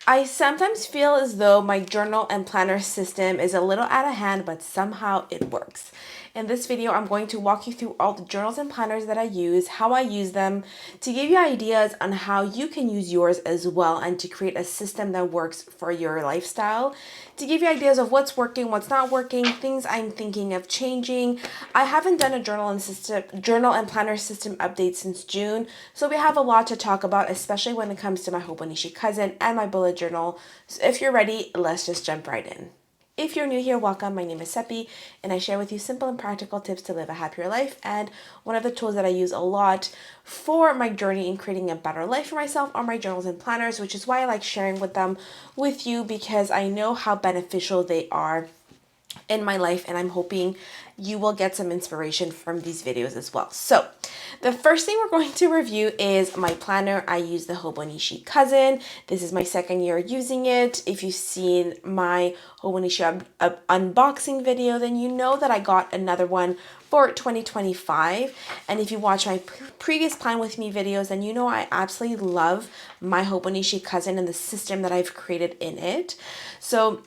I sometimes feel as though my journal and planner system is a little out of hand, but somehow it works. In this video, I'm going to walk you through all the journals and planners that I use, how I use them, to give you ideas on how you can use yours as well, and to create a system that works for your lifestyle, to give you ideas of what's working, what's not working, things I'm thinking of changing. I haven't done a journal and planner system update since June, so we have a lot to talk about, especially when it comes to my Hobonichi Cousin and my bullet journal. So if you're ready, let's just jump right in. If you're new here, welcome. My name is Seppi, and I share with you simple and practical tips to live a happier life. And one of the tools that I use a lot for my journey in creating a better life for myself are my journals and planners, which is why I like sharing with you, because I know how beneficial they are in my life, and I'm hoping you will get some inspiration from these videos as well. So the first thing we're going to review is my planner. I use the Hobonichi Cousin. This is my second year using it. If you've seen my Hobonichi unboxing video, then you know that I got another one for 2025. And if you watch my previous plan with me videos, then you know I absolutely love my Hobonichi Cousin and the system that I've created in it. So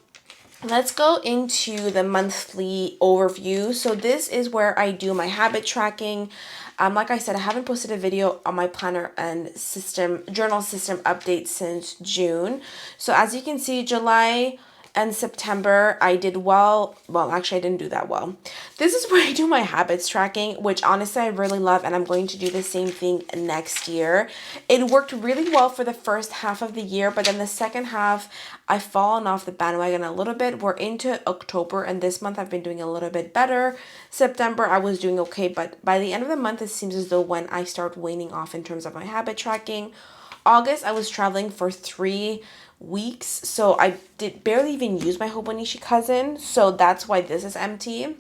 let's go into the monthly overview. So this is where I do my habit tracking. Like I said, I haven't posted a video on my planner and journal system update since June. So as you can see, July and September, I did well. Well, actually, I didn't do that well. This is where I do my habits tracking, which honestly I really love, and I'm going to do the same thing next year. It worked really well for the first half of the year, but then the second half, I've fallen off the bandwagon a little bit. We're into October, and this month I've been doing a little bit better. September, I was doing okay, but by the end of the month, it seems as though when I start waning off in terms of my habit tracking. August, I was traveling for 3 weeks, so I did barely even use my Hobonichi Cousin, so that's why this is empty.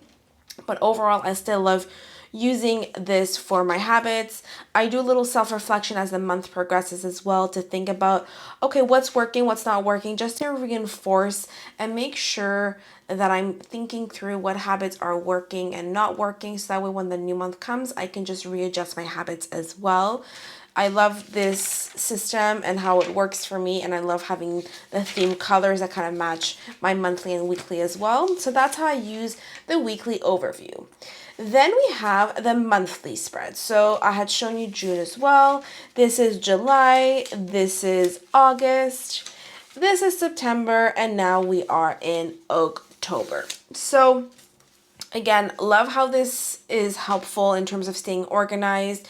But overall, I still love using this for my habits. I do a little self-reflection as the month progresses as well, to think about, okay, what's working, what's not working, just to reinforce and make sure that I'm thinking through what habits are working and not working, so that way when the new month comes, I can just readjust my habits as well. I love this system and how it works for me, and I love having the theme colors that kind of match my monthly and weekly as well. So that's how I use the weekly overview. Then we have the monthly spread. So I had shown you June as well. This is July, this is August, this is September, and now we are in October. So again, love how this is helpful in terms of staying organized.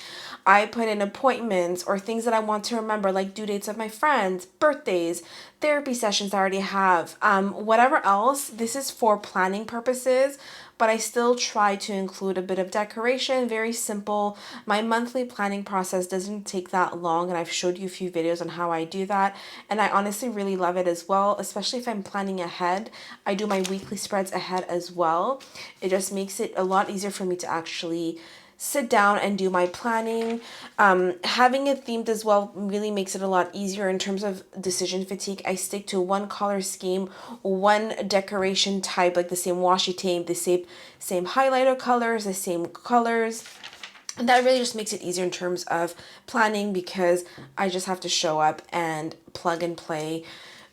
I put in appointments or things that I want to remember, like due dates of my friends, birthdays, therapy sessions I already have, whatever else. This is for planning purposes, but I still try to include a bit of decoration, very simple. My monthly planning process doesn't take that long, and I've showed you a few videos on how I do that, and I honestly really love it as well, especially if I'm planning ahead. I do my weekly spreads ahead as well. It just makes it a lot easier for me to actually sit down and do my planning. Having it themed as well really makes it a lot easier in terms of decision fatigue. I stick to one color scheme, one decoration type, like the same washi tape, the same highlighter colors, the same colors. And that really just makes it easier in terms of planning, because I just have to show up and plug and play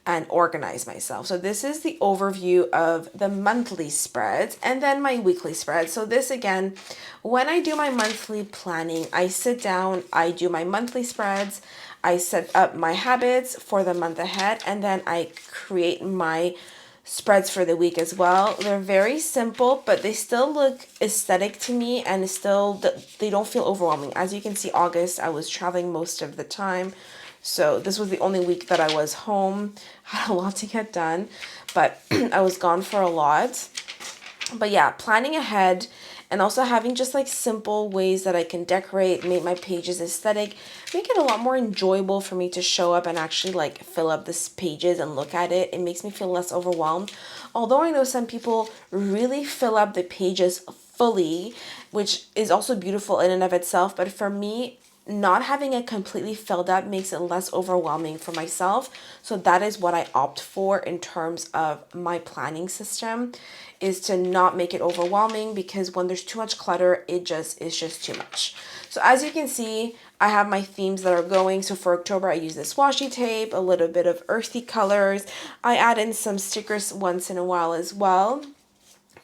and organize myself. So this is the overview of the monthly spreads, and then my weekly spreads. So this, again, when I do my monthly planning, I sit down, I do my monthly spreads, I set up my habits for the month ahead, and then I create my spreads for the week as well. They're very simple, but they still look aesthetic to me, and still they don't feel overwhelming. As you can see, August, I was traveling most of the time. So this was the only week that I was home. Had a lot to get done, but I was gone for a lot. But yeah, planning ahead and also having just like simple ways that I can decorate, make my pages aesthetic, make it a lot more enjoyable for me to show up and actually like fill up these pages and look at it. It makes me feel less overwhelmed. Although I know some people really fill up the pages fully, which is also beautiful in and of itself, but for me, not having it completely filled up makes it less overwhelming for myself. So that is what I opt for in terms of my planning system, is to not make it overwhelming, because when there's too much clutter, it's just too much. So as you can see, I have my themes that are going. So for October, I use this washi tape, a little bit of earthy colors. I add in some stickers once in a while as well.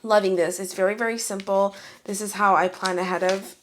Loving this. It's very, very simple. This is how I plan ahead of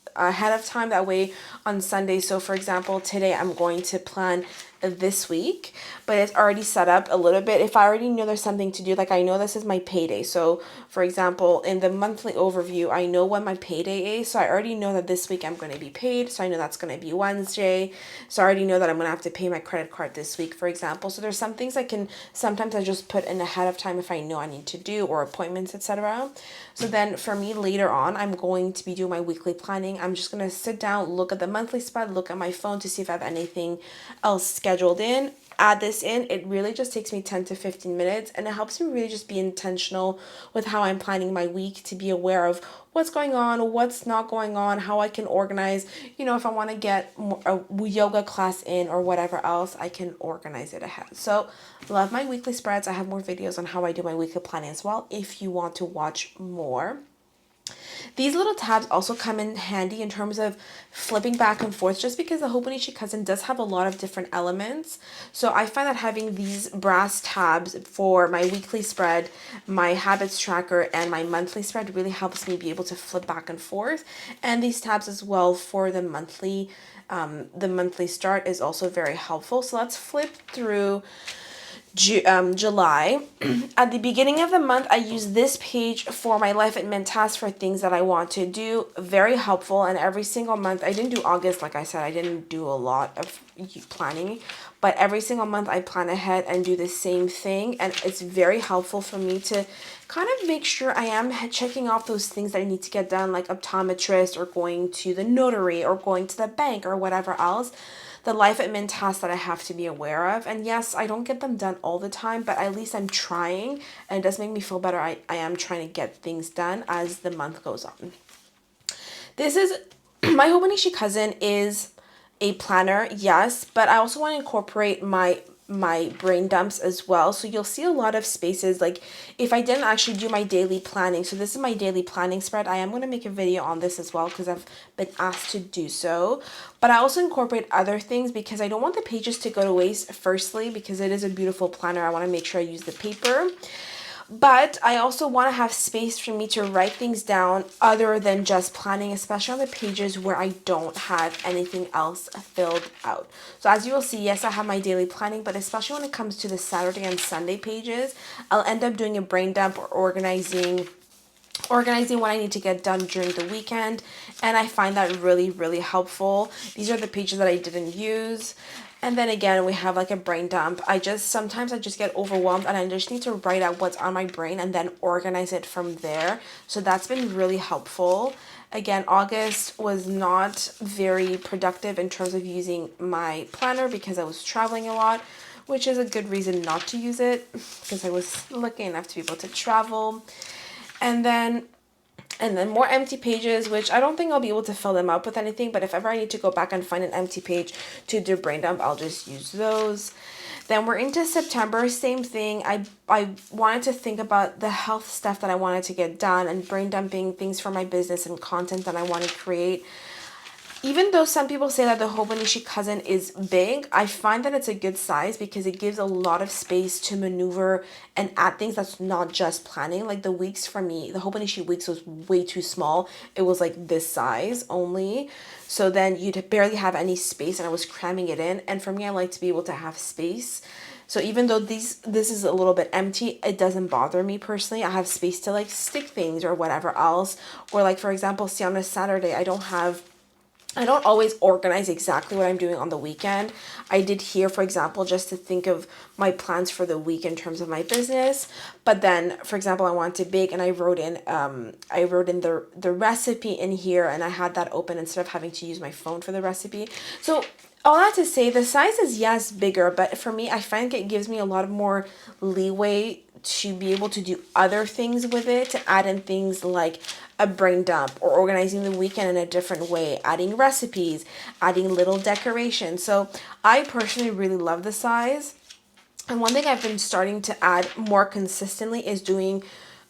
time. That way on Sunday, so for example, today I'm going to plan this week, but it's already set up a little bit. If I already know there's something to do, like I know this is my payday. So for example, in the monthly overview, I know when my payday is. So I already know that this week I'm going to be paid. So I know that's going to be Wednesday. So I already know that I'm going to have to pay my credit card this week, for example. So there's some things I can, sometimes I just put in ahead of time if I know I need to do, or appointments, etc. So then for me later on, I'm going to be doing my weekly planning. I'm just going to sit down, look at the monthly spread, look at my phone to see if I have anything else scheduled in, add this in. It really just takes me 10 to 15 minutes, and it helps me really just be intentional with how I'm planning my week, to be aware of what's going on, what's not going on, how I can organize, you know, if I want to get a yoga class in or whatever else, I can organize it ahead. So love my weekly spreads. I have more videos on how I do my weekly planning as well if you want to watch more. These little tabs also come in handy in terms of flipping back and forth, just because the Hobonichi Cousin does have a lot of different elements. So I find that having these brass tabs for my weekly spread, my habits tracker, and my monthly spread really helps me be able to flip back and forth. And these tabs as well for the monthly start is also very helpful. So let's flip through July. At the beginning of the month, I use this page for my life admin tasks, for things that I want to do. Very helpful. And every single month, I didn't do August, like I said, I didn't do a lot of planning, but every single month I plan ahead and do the same thing. And it's very helpful for me to kind of make sure I am checking off those things that I need to get done, like optometrist, or going to the notary, or going to the bank, or whatever else. The life admin tasks that I have to be aware of. And yes, I don't get them done all the time, but at least I'm trying, and it does make me feel better. I am trying to get things done as the month goes on. This is, my Hobonichi Cousin is a planner, yes, but I also want to incorporate my brain dumps as well. So you'll see a lot of spaces, like if I didn't actually do my daily planning. So this is my daily planning spread. I am going to make a video on this as well because I've been asked to do so. But I also incorporate other things because I don't want the pages to go to waste, firstly, because it is a beautiful planner. I want to make sure I use the paper. But I also want to have space for me to write things down other than just planning, especially on the pages where I don't have anything else filled out. So as you will see, yes, I have my daily planning, but especially when it comes to the Saturday and Sunday pages, I'll end up doing a brain dump or organizing what I need to get done during the weekend. And I find that really, really helpful. These are the pages that I didn't use. And then again, we have like a brain dump. Sometimes I just get overwhelmed and I just need to write out what's on my brain and then organize it from there. So that's been really helpful. Again, August was not very productive in terms of using my planner because I was traveling a lot, which is a good reason not to use it because I was lucky enough to be able to travel. And then more empty pages, which I don't think I'll be able to fill them up with anything, but if ever I need to go back and find an empty page to do brain dump, I'll just use those. Then we're into September, same thing. I wanted to think about the health stuff that I wanted to get done and brain dumping things for my business and content that I want to create. Even though some people say that the Hobonichi Cousin is big, I find that it's a good size because it gives a lot of space to maneuver and add things that's not just planning. Like the weeks for me, the Hobonichi weeks was way too small. It was like this size only. So then you'd barely have any space and I was cramming it in. And for me, I like to be able to have space. So even though this is a little bit empty, it doesn't bother me personally. I have space to like stick things or whatever else. Or like, for example, see on a Saturday, I don't always organize exactly what I'm doing on the weekend. I did here, for example, just to think of my plans for the week in terms of my business. But then, for example, I wanted to bake and I wrote in the recipe in here and I had that open instead of having to use my phone for the recipe. So all that to say, the size is, yes, bigger, but for me, I find it gives me a lot of more leeway to be able to do other things with it, to add in things like a brain dump or organizing the weekend in a different way, adding recipes, adding little decorations. So I personally really love the size. And one thing I've been starting to add more consistently is doing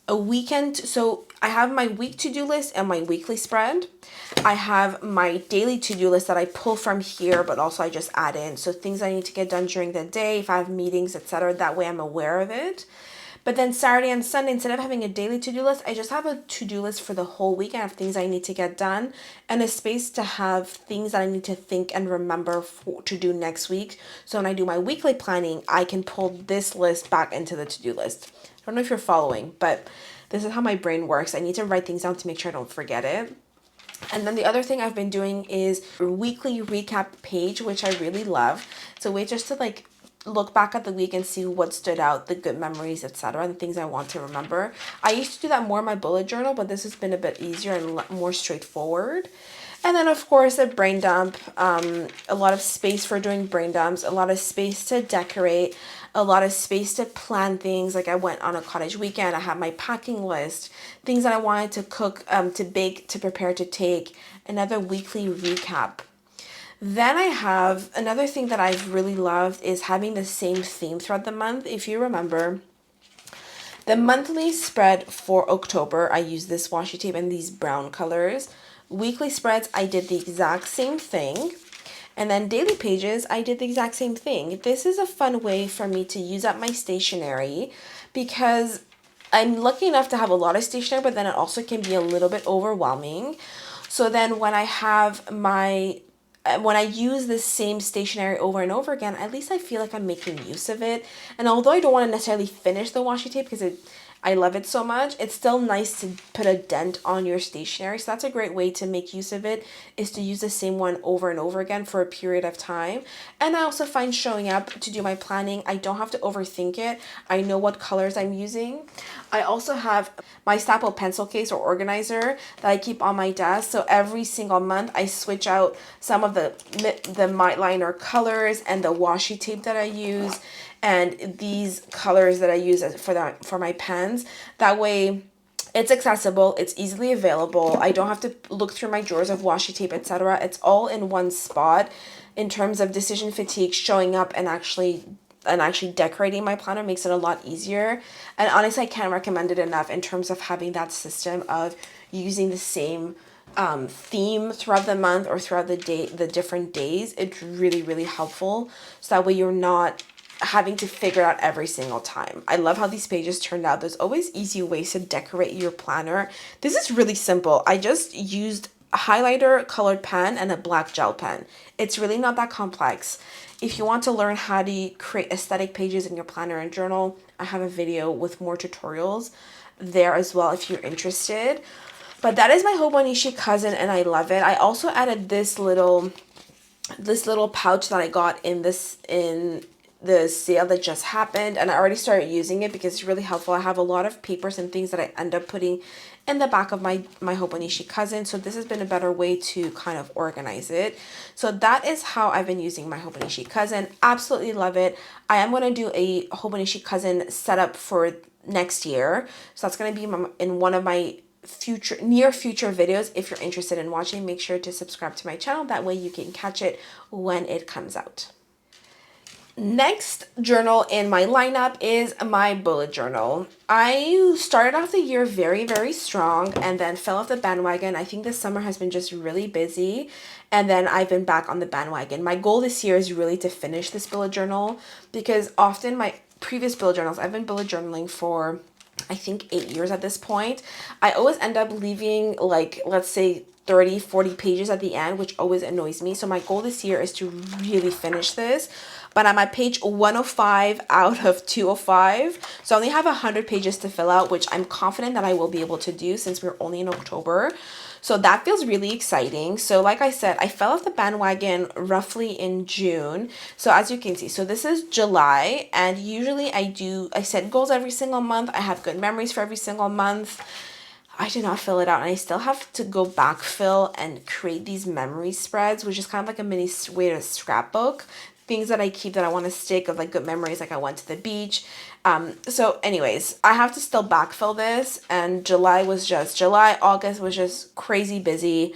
a weekend. So I have my week to-do list and my weekly spread. I have my daily to-do list that I pull from here, but also I just add in. So things I need to get done during the day, if I have meetings, etc. That way I'm aware of it. But then Saturday and Sunday, instead of having a daily to-do list, I just have a to-do list for the whole week. I have things I need to get done and a space to have things that I need to think and remember to do next week. So when I do my weekly planning, I can pull this list back into the to-do list. I don't know if you're following, but this is how my brain works. I need to write things down to make sure I don't forget it. And then the other thing I've been doing is a weekly recap page, which I really love. It's a way just to like look back at the week and see what stood out, the good memories, etc., and things I want to remember. I used to do that more in my bullet journal, but this has been a bit easier and more straightforward. And then, of course, a brain dump, a lot of space for doing brain dumps, a lot of space to decorate, a lot of space to plan things. Like I went on a cottage weekend, I have my packing list, things that I wanted to cook, to bake, to prepare to take, another weekly recap. Then I have another thing that I've really loved is having the same theme throughout the month. If you remember, the monthly spread for October, I used this washi tape and these brown colors. Weekly spreads, I did the exact same thing. And then daily pages, I did the exact same thing. This is a fun way for me to use up my stationery because I'm lucky enough to have a lot of stationery, but then it also can be a little bit overwhelming. So then when I use the same stationery over and over again, at least I feel like I'm making use of it. And although I don't want to necessarily finish the washi tape because I love it so much, it's still nice to put a dent on your stationery. So that's a great way to make use of it, is to use the same one over and over again for a period of time. And I also find showing up to do my planning, I don't have to overthink it. I know what colors I'm using. I also have my staple pencil case or organizer that I keep on my desk. So every single month I switch out some of the might liner colors and the washi tape that I use, and these colors that I use for my pens. That way it's accessible, it's easily available. I don't have to look through my drawers of washi tape, etc. It's all in one spot. In terms of decision fatigue, showing up and actually decorating my planner makes it a lot easier. And honestly, I can't recommend it enough in terms of having that system of using the same theme throughout the month or throughout the different days. It's really, really helpful. So that way you're not having to figure it out every single time. I love how these pages turned out. There's always easy ways to decorate your planner. This is really simple. I just used a highlighter, colored pen, and a black gel pen. It's really not that complex. If you want to learn how to create aesthetic pages in your planner and journal, I have a video with more tutorials there as well if you're interested. But that is my Hobonichi Cousin and I love it. I also added this little pouch that I got in the sale that just happened, and I already started using it because it's really helpful. I have a lot of papers and things that I end up putting in the back of my Hobonichi Cousin, so this has been a better way to kind of organize it. So that is how I've been using my Hobonichi Cousin. Absolutely love it. I am going to do a Hobonichi Cousin setup for next year, so that's going to be in one of my near future videos. If you're interested in watching, make sure to subscribe to my channel. That way you can catch it when it comes out. Next journal in my lineup is my bullet journal. I started off the year very, very strong and then fell off the bandwagon. I think this summer has been just really busy, and then I've been back on the bandwagon. My goal this year is really to finish this bullet journal because often my previous bullet journals, I've been bullet journaling for I think 8 years at this point. I always end up leaving, like, let's say 30, 40 pages at the end, which always annoys me. So my goal this year is to really finish this. But I'm at page 105 out of 205. So I only have 100 pages to fill out, which I'm confident that I will be able to do since we're only in October. So that feels really exciting. So like I said, I fell off the bandwagon roughly in June. So as you can see, so this is July, and usually I set goals every single month. I have good memories for every single month. I did not fill it out, and I still have to go backfill and create these memory spreads, which is kind of like a mini way to scrapbook. Things that I keep that I want to stick of, like, good memories, like I went to the beach. So anyways, I have to still backfill this, and July, August was just crazy busy.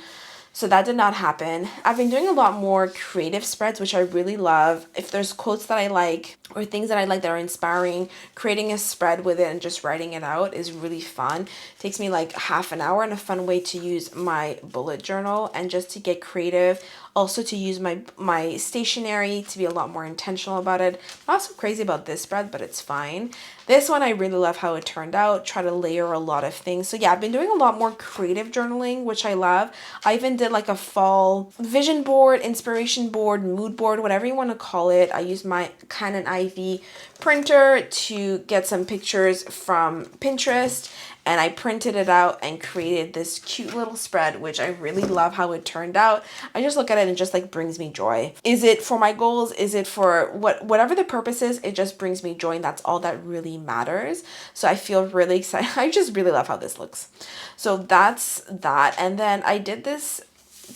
So that did not happen. I've been doing a lot more creative spreads, which I really love. If there's quotes that I like or things that I like that are inspiring, creating a spread with it and just writing it out is really fun. It takes me like half an hour and a fun way to use my bullet journal and just to get creative. Also to use my stationery to be a lot more intentional about it. I'm not so crazy about this spread, but it's fine. This one, I really love how it turned out. Try to layer a lot of things. So yeah, I've been doing a lot more creative journaling, which I love. I even did like a fall vision board, inspiration board, mood board, whatever you want to call it. I used my Canon IV printer to get some pictures from Pinterest, and I printed it out and created this cute little spread, which I really love how it turned out. I just look at it and it just like brings me joy. Is it for my goals? Is it for whatever the purpose is? It just brings me joy, and that's all that really matters. So I feel really excited. I just really love how this looks. So that's that. And then I did this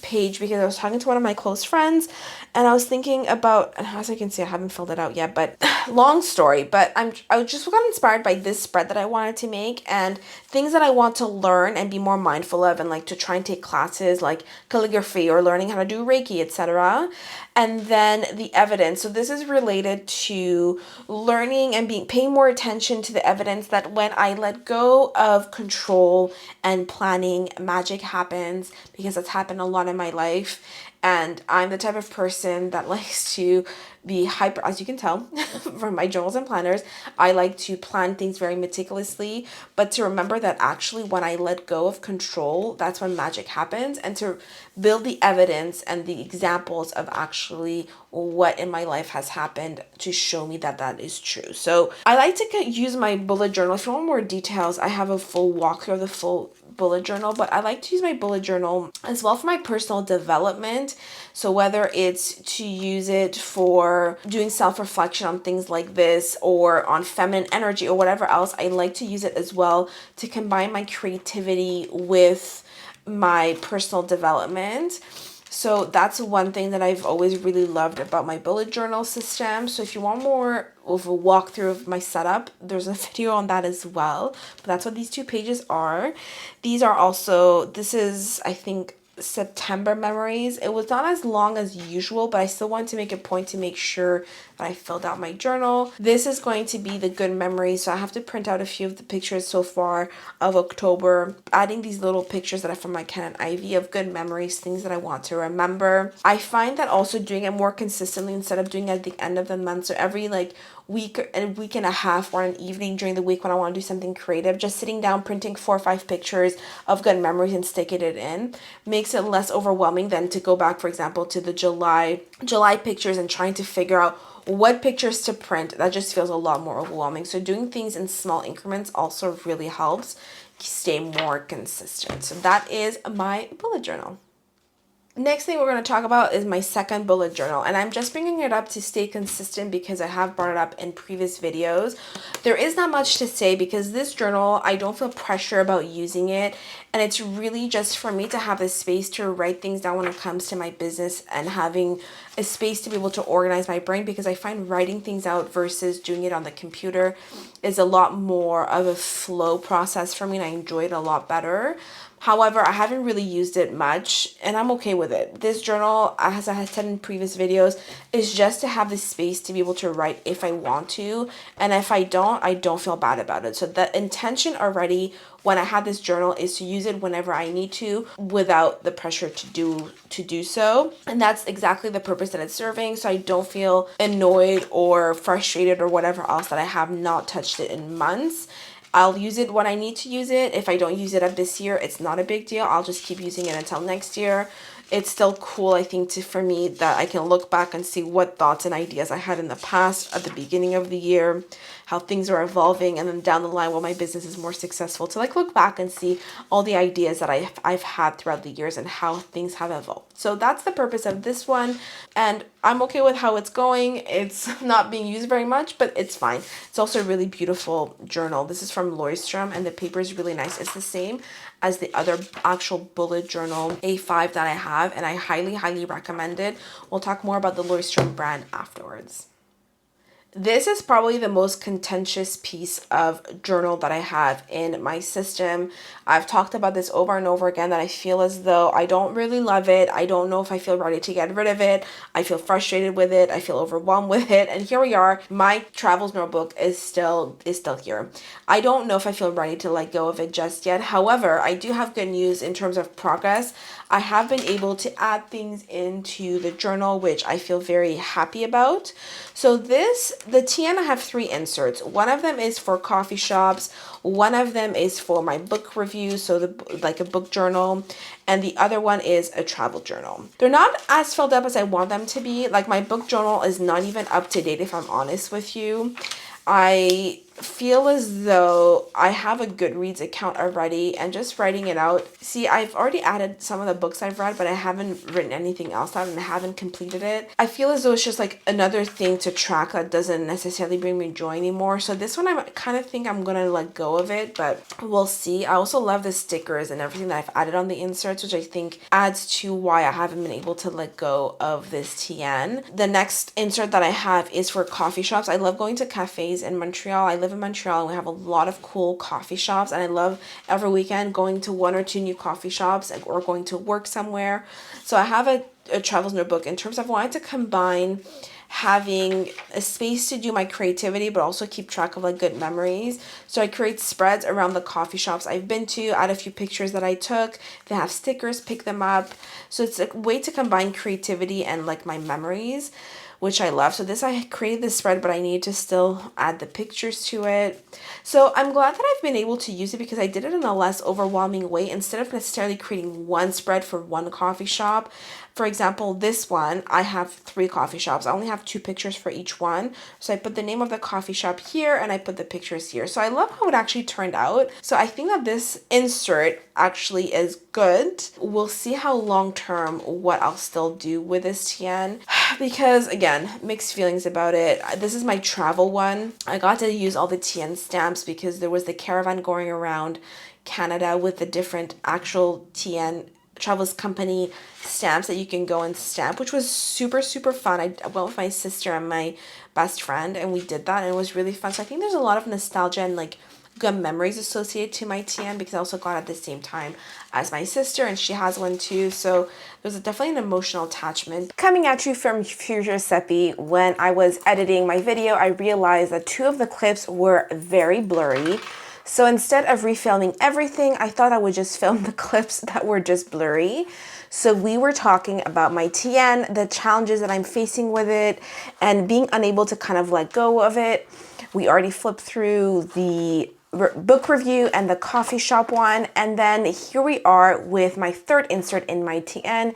page because I was talking to one of my close friends, and I was thinking about, and as I can see, I haven't filled it out yet, but long story, but I just got inspired by this spread that I wanted to make and things that I want to learn and be more mindful of, and like to try and take classes like calligraphy or learning how to do Reiki, etc. And then the evidence. So this is related to learning and paying more attention to the evidence that when I let go of control and planning, magic happens, because that's happened a lot in my life. And I'm the type of person that likes to be hyper, as you can tell from my journals and planners. I like to plan things very meticulously, but to remember that actually when I let go of control, that's when magic happens, and to build the evidence and the examples of actually what in my life has happened to show me that that is true. So I like to use my bullet journal. If you want more details, I have a full walkthrough of the full bullet journal, but I like to use my bullet journal as well for my personal development. So whether it's to use it for doing self-reflection on things like this, or on feminine energy, or whatever else, I like to use it as well to combine my creativity with my personal development. So that's one thing that I've always really loved about my bullet journal system. So if you want more of a walkthrough of my setup, there's a video on that as well. But that's what these two pages are. These are also, this is, I think, September memories. It was not as long as usual, but I still wanted to make a point to make sure that I filled out my journal. This is going to be the good memories, so I have to print out a few of the pictures so far of October, adding these little pictures that are from my Canon IV of good memories, things that I want to remember. I find that also doing it more consistently instead of doing it at the end of the month, so every like week and a half or an evening during the week when I want to do something creative, just sitting down, printing 4 or 5 pictures of good memories and sticking it in makes it less overwhelming than to go back, for example, to the July pictures and trying to figure out what pictures to print. That just feels a lot more overwhelming. So doing things in small increments also really helps stay more consistent. So that is my bullet journal. Next thing we're going to talk about is my second bullet journal, and I'm just bringing it up to stay consistent because I have brought it up in previous videos. There is not much to say because this journal, I don't feel pressure about using it, and it's really just for me to have the space to write things down when it comes to my business and having a space to be able to organize my brain, because I find writing things out versus doing it on the computer is a lot more of a flow process for me, and I enjoy it a lot better. However, I haven't really used it much, and I'm okay with it. This journal, as I had said in previous videos, is just to have the space to be able to write if I want to, and if I don't feel bad about it. So the intention already when I had this journal is to use it whenever I need to without the pressure to do so. And that's exactly the purpose that it's serving, so I don't feel annoyed or frustrated or whatever else that I have not touched it in months. I'll use it when I need to use it. If I don't use it up this year, it's not a big deal. I'll just keep using it until next year. It's still cool, I think, for me that I can look back and see what thoughts and ideas I had in the past at the beginning of the year, how things are evolving, and then down the line when my business is more successful to like look back and see all the ideas that I've had throughout the years and how things have evolved. So that's the purpose of this one, and I'm okay with how it's going. It's not being used very much, but it's fine. It's also a really beautiful journal. This is from Leuchttrum, and the paper is really nice. It's the same as the other actual bullet journal A5 that I have, and I highly recommend it. We'll talk more about the Leuchttrum brand afterwards. This is probably the most contentious piece of journal that I have in my system. I've talked about this over and over again that I feel as though I don't really love it. I don't know if I feel ready to get rid of it. I feel frustrated with it. I feel overwhelmed with it. And here we are. My travels notebook is still here. I don't know if I feel ready to let go of it just yet. However, I do have good news in terms of progress. I have been able to add things into the journal, which I feel very happy about. So the TN, I have 3 inserts. One of them is for coffee shops. One of them is for my book review, so like a book journal. And the other one is a travel journal. They're not as filled up as I want them to be. Like my book journal is not even up to date, if I'm honest with you. I feel as though I have a Goodreads account already and just writing it out. See, I've already added some of the books I've read, but I haven't written anything else out and I haven't completed it. I feel as though it's just like another thing to track that doesn't necessarily bring me joy anymore. So this one, I kind of think I'm going to let go of it, but we'll see. I also love the stickers and everything that I've added on the inserts, which I think adds to why I haven't been able to let go of this TN. The next insert that I have is for coffee shops. I love going to cafes in Montreal. I live in Montreal and we have a lot of cool coffee shops, and I love every weekend going to 1 or 2 new coffee shops or going to work somewhere. So I have a travels notebook in terms of wanting to combine having a space to do my creativity but also keep track of like good memories. So I create spreads around the coffee shops I've been to, add a few pictures that I took. They have stickers, pick them up. So it's a way to combine creativity and like my memories, which I love. So this, I created this spread, but I need to still add the pictures to it. So I'm glad that I've been able to use it because I did it in a less overwhelming way instead of necessarily creating one spread for one coffee shop. For example, this one, I have 3 coffee shops. I only have 2 pictures for each one. So I put the name of the coffee shop here and I put the pictures here. So I love how it actually turned out. So I think that this insert actually is good. We'll see how long term what I'll still do with this TN because again, mixed feelings about it. This is my travel one. I got to use all the TN stamps because there was the caravan going around Canada with the different actual TN Travels Company stamps that you can go and stamp, which was super fun. I went with my sister and my best friend and we did that and it was really fun. So I think there's a lot of nostalgia and like good memories associated to my TN because I also got it at the same time as my sister and she has one too. So there's definitely an emotional attachment. Coming at you from Future Seppi, when I was editing my video, I realized that 2 of the clips were very blurry. So instead of refilming everything, I thought I would just film the clips that were just blurry. So we were talking about my TN, the challenges that I'm facing with it, and being unable to kind of let go of it. We already flipped through the book review and the coffee shop one. And then here we are with my 3rd insert in my TN,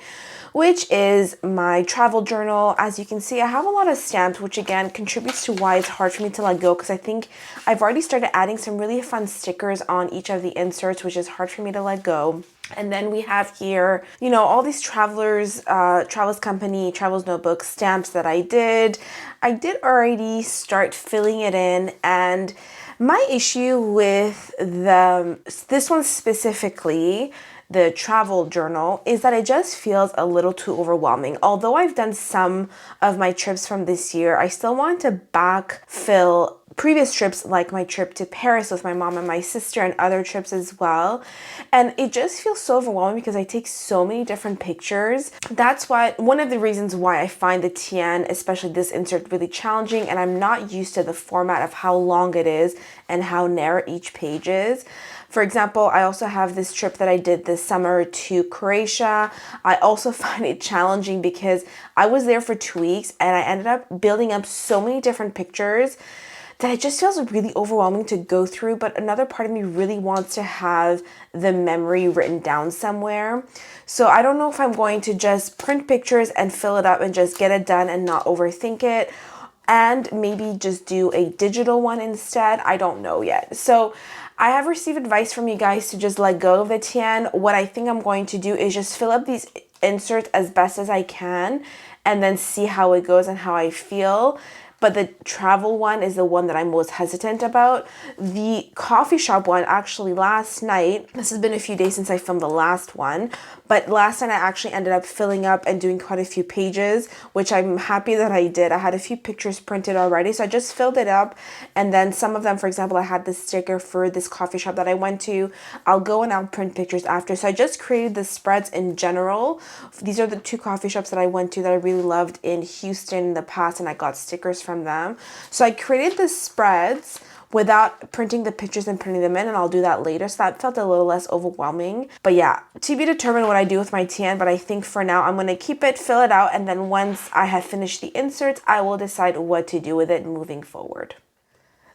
which is my travel journal. As you can see, I have a lot of stamps, which again contributes to why it's hard for me to let go because I think I've already started adding some really fun stickers on each of the inserts, which is hard for me to let go. And then we have here, you know, all these Travels Company, Travels Notebook stamps that I did. I did already start filling it in, and my issue with this one specifically, the travel journal, is that it just feels a little too overwhelming. Although I've done some of my trips from this year, I still want to backfill previous trips like my trip to Paris with my mom and my sister and other trips as well. And it just feels so overwhelming because I take so many different pictures. That's one of the reasons why I find the TN, especially this insert, really challenging, and I'm not used to the format of how long it is and how narrow each page is. For example, I also have this trip that I did this summer to Croatia. I also find it challenging because I was there for 2 weeks and I ended up building up so many different pictures that it just feels really overwhelming to go through, but another part of me really wants to have the memory written down somewhere. So I don't know if I'm going to just print pictures and fill it up and just get it done and not overthink it, and maybe just do a digital one instead. I don't know yet. So I have received advice from you guys to just let go of the TN. What I think I'm going to do is just fill up these inserts as best as I can and then see how it goes and how I feel. but the travel one is the one that I'm most hesitant about. The coffee shop one, actually last night, this has been a few days since I filmed the last one, but last night I actually ended up filling up and doing quite a few pages, which I'm happy that I did. I had a few pictures printed already, so I just filled it up. And then some of them, for example, I had this sticker for this coffee shop that I went to. I'll go and I'll print pictures after. So I just created the spreads in general. These are the two coffee shops that I went to that I really loved in Houston in the past, and I got stickers from them. So I created the spreads without printing the pictures and printing them in, and I'll do that later, so that felt a little less overwhelming. But yeah, to be determined what I do with my tan, but I think for now I'm going to keep it, fill it out, and then once I have finished the inserts, I will decide what to do with it moving forward.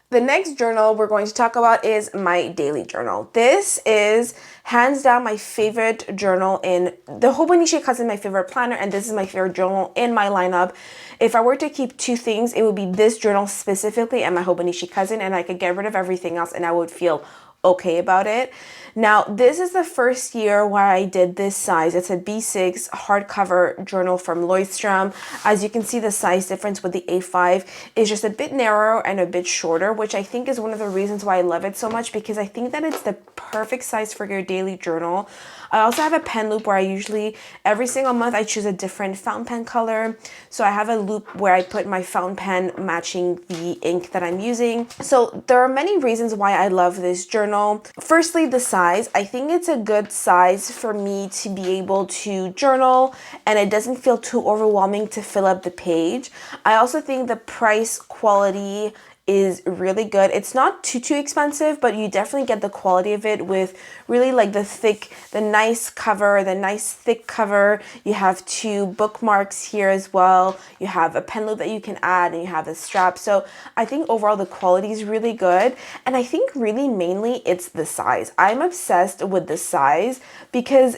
The next journal we're going to talk about is my daily journal. This is hands down my favorite journal in the Hobonichi Cousin, my favorite planner, and this is my favorite journal in my lineup. If I were to keep two things, it would be this journal specifically and my Hobonichi Cousin, and I could get rid of everything else and I would feel okay about it. Now, this is the first year where I did this size. It's a B6 hardcover journal from Leuchttrum. As you can see, the size difference with the A5 is just a bit narrower and a bit shorter, which I think is one of the reasons why I love it so much, because I think that it's the perfect size for your daily journal. I also have a pen loop where I usually, every single month, I choose a different fountain pen color. So I have a loop where I put my fountain pen matching the ink that I'm using. So there are many reasons why I love this journal. Firstly, the size. I think it's a good size for me to be able to journal, and it doesn't feel too overwhelming to fill up the page. I also think the price quality is really good. It's not too expensive, but you definitely get the quality of it with really like the nice cover, the nice thick cover. You have two bookmarks here as well. You have a pen loop that you can add, and you have a strap. So I think overall the quality is really good. And I think really mainly it's the size. I'm obsessed with the size because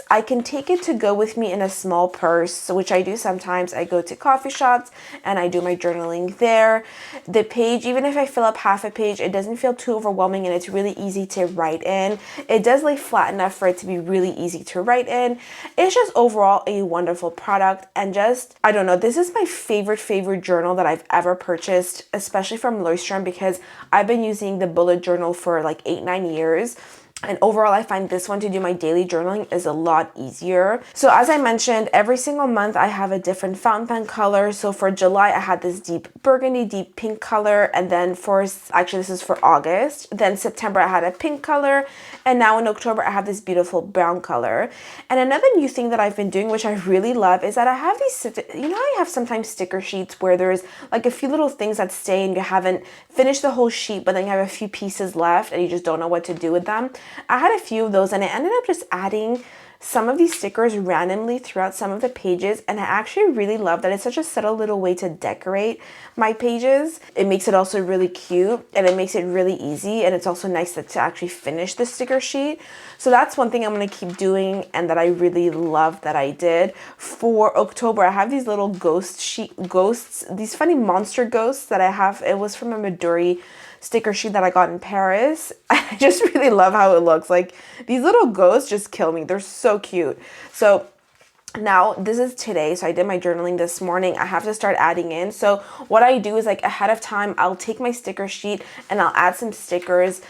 I can take it to go with me in a small purse, which I do sometimes. I go to coffee shops and I do my journaling there. The page, even if I fill up half a page, it doesn't feel too overwhelming, and it's really easy to write in. It does lay flat enough for it to be really easy to write in. It's just overall a wonderful product, and just, I don't know, this is my favorite journal that I've ever purchased, especially from Leuchttrum, because I've been using the bullet journal for like 8-9 years. And overall, I find this one to do my daily journaling is a lot easier. So as I mentioned, every single month I have a different fountain pen color. So for July, I had this deep burgundy, deep pink color. And then actually this is for August. Then September, I had a pink color. And now in October, I have this beautiful brown color. And another new thing that I've been doing, which I really love, is that I have these, you know how you have sometimes sticker sheets where there's like a few little things that stay and you haven't finished the whole sheet, but then you have a few pieces left and you just don't know what to do with them. I had a few of those, and I ended up just adding some of these stickers randomly throughout some of the pages, and I actually really love that. It's such a subtle little way to decorate my pages. It makes it also really cute, and it makes it really easy, and it's also nice to actually finish the sticker sheet. So that's one thing I'm going to keep doing, and that I really love that I did. For October, I have these little ghosts, these funny monster ghosts that I have. It was from a Midori sticker sheet that I got in Paris. I just really love how it looks. Like, these little ghosts just kill me. They're so cute. So now this is today, so I did my journaling this morning. I have to start adding in. So what I do is, like, ahead of time, I'll take my sticker sheet and I'll add some stickers,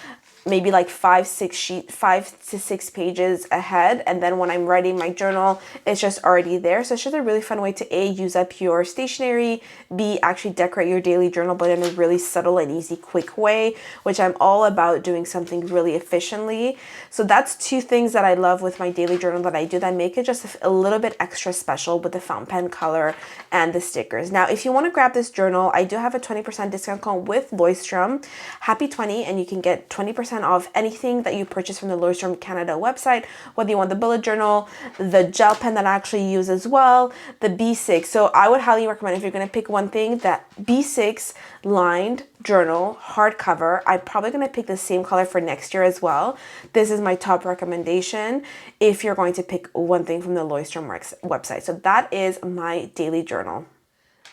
maybe like 5 to 6 pages ahead, and then when I'm writing my journal, it's just already there. So it's just a really fun way to A, use up your stationery, B, actually decorate your daily journal, but in a really subtle and easy, quick way, which I'm all about doing something really efficiently. So that's two things that I love with my daily journal that I do that make it just a little bit extra special with the fountain pen color and the stickers. Now, if you want to grab this journal, I do have a 20% discount code with Leuchttrum, Happy 20, and you can get 20% off anything that you purchase from the Leuchttrum Canada website, whether you want the bullet journal, the gel pen that I actually use as well, the B6. So I would highly recommend, if you're going to pick one thing, that B6 lined journal hardcover. I'm probably going to pick the same color for next year as well. This is my top recommendation if you're going to pick one thing from the Leuchttrum website. So that is my daily journal.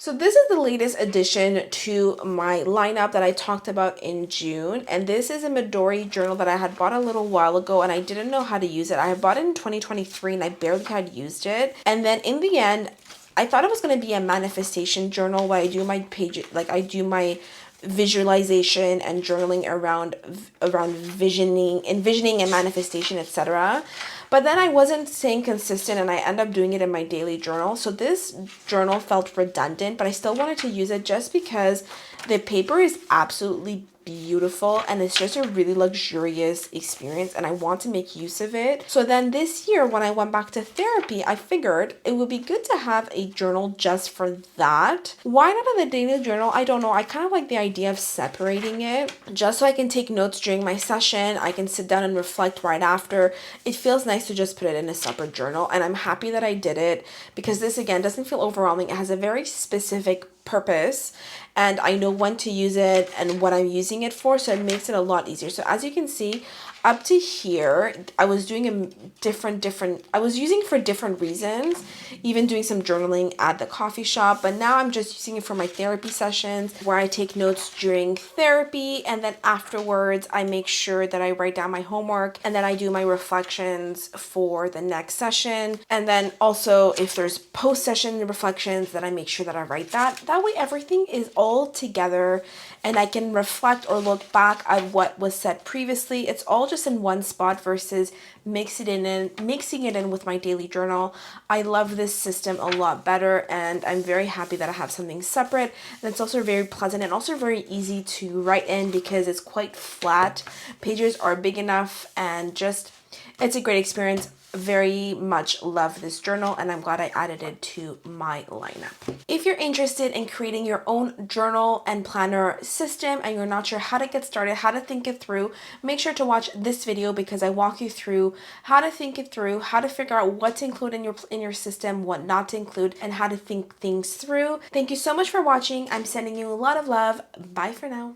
So this is the latest addition to my lineup that I talked about in June. And this is a Midori journal that I had bought a little while ago and I didn't know how to use it. I had bought it in 2023 and I barely had used it. And then in the end, I thought it was going to be a manifestation journal where I do my page, like I do my visualization and journaling around envisioning and manifestation, etc. But then I wasn't staying consistent and I end up doing it in my daily journal. So this journal felt redundant, but I still wanted to use it just because the paper is absolutely beautiful and it's just a really luxurious experience and I want to make use of it. So then this year when I went back to therapy, I figured it would be good to have a journal just for that. Why not in the daily journal? I don't know. I kind of like the idea of separating it just so I can take notes during my session. I can sit down and reflect right after. It feels nice to just put it in a separate journal and I'm happy that I did it because this again doesn't feel overwhelming. It has a very specific purpose and I know when to use it and what I'm using it for, so it makes it a lot easier. So as you can see, up to here, I was doing I was using for different reasons, even doing some journaling at the coffee shop, but now I'm just using it for my therapy sessions where I take notes during therapy and then afterwards I make sure that I write down my homework and then I do my reflections for the next session. And then also if there's post-session reflections, then I make sure that I write that. That way everything is all together and I can reflect or look back at what was said previously. It's all just in one spot versus mixing it in with my daily journal. I love this system a lot better and I'm very happy that I have something separate. And it's also very pleasant and also very easy to write in because it's quite flat. Pages are big enough and just, it's a great experience. Very much love this journal and I'm glad I added it to my lineup. If you're interested in creating your own journal and planner system and you're not sure how to get started, how to think it through, make sure to watch this video because I walk you through how to think it through, how to figure out what to include in your system, what not to include, and how to think things through. Thank you so much for watching. I'm sending you a lot of love. Bye for now.